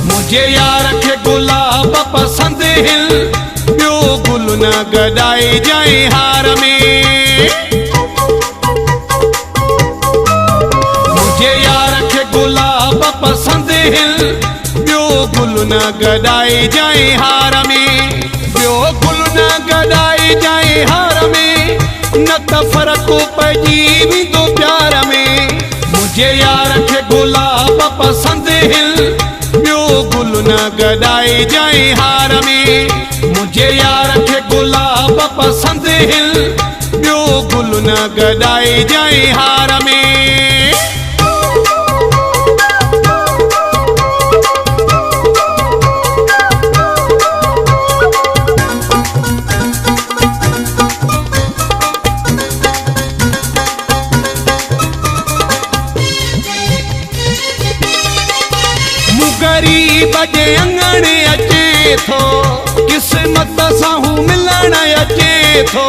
मुझे यार खे गुलाब पसंद हिल ॿियो गुल न गॾाई जाए हार में। मुझे यार खे गुलाब पसंद हिल ॿियो गुल न गॾाई जाए हार में। ॿियो गुल न गॾाई जाए हार में न त फ़र्क़ पइजी वेंदो प्यार में। मुझे यार खे गुलाब पसंद हिल ॿियो गुल न गॾाई जाए हार में। मुझे यार खे गुलाब पसंद हिल ॿियो गुल न गॾाई जाए हार में। गरीब जे अंगणे अचे थो किस्मत सां हू मिलण अचे थो।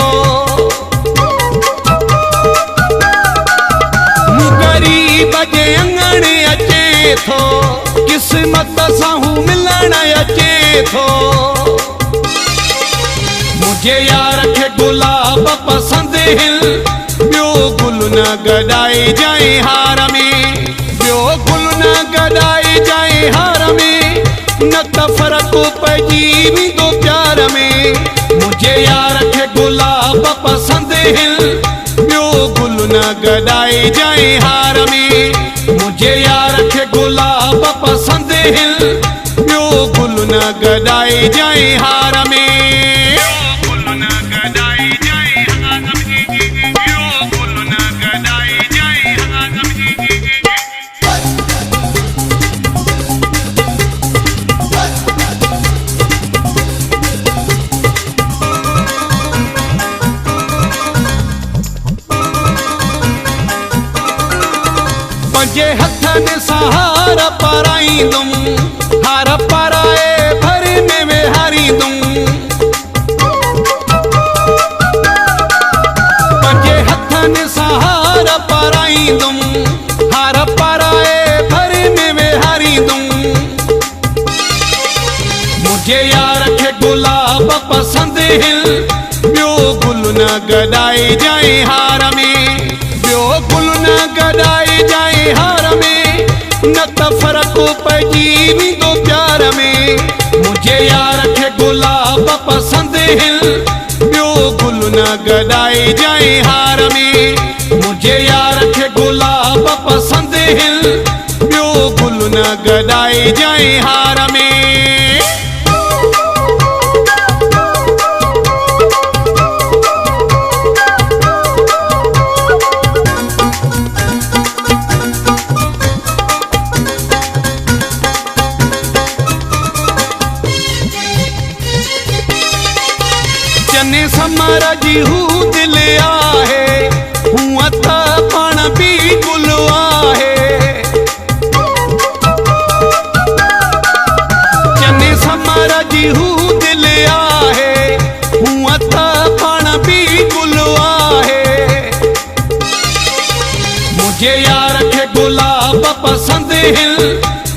गरीब जे अंगणे अचे थो किस्मत सां हू मिलण अचे थो। मुझे यार खे गुलाब पसंद हिल ॿियो गुल न गॾाई जाए हार में। ॿियो गुल न गॾाई जाए हार में न त फ़र्क़ पइजी वेंदो प्यार में। मुझे यार खे गुलाब पसंद हिल ॿियो गुल न गॾाई जाए हार में। मुझे यार खे गुलाब पसंद हिल ॿियो गुल न गॾाई जाए हार में। पंजे हथनि सां हार पाराईंदुमि हार पाराए भर में विहारींदुमि। पंजे हथनि सां हार पाराईंदुमि हार पाराए भर में विहारींदुमि। मुझे यार खे गुलाब पसंद हिल ॿियो गुल न गॾाई जाए हार में। ॿियो गुल न गॾाई जाए हार में न त फ़र्क़ पइजी वेंदो प्यार में। मुझे यार खे गुलाब पसंद हिल ॿियो गुल न गॾाई जाए हार में। मुझे यार खे गुलाब पसंद हिल ॿियो गुल न गॾाई जाए हार में। जने समर जी हू दिल आहे हूअं त पाण बि गुल आहे। जने समर जी हू दिल आहे हूअं त पाण बि गुल आहे। मुझे यार खे गुलाब पसंद हिल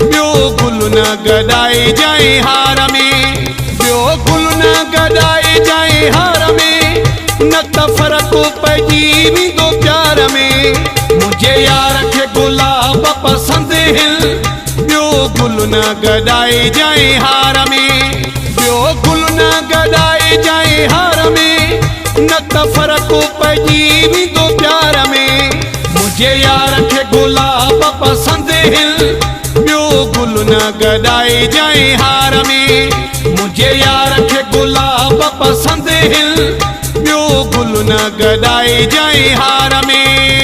ॿियो गुल न गॾाई जाए हार में। ॿियो गुल न गॾाई जाए हार में न त फ़र्क़ पइजी वेंदो प्यार में। मुझे यार खे गुलाब पसंद हिल ॿियो गुल न गॾाई जाए हार में। ॿियो गुल न गॾाई जाए हार में न त फ़र्क़ पइजी वेंदो प्यार में। मुझे यार खे गुलाब पसंद हिल ॿियो गुल न गॾाई जाए हार में। मुझे यार खे गुलाब पसंद हिल ॿियो गुल न गॾाई जाए हार में।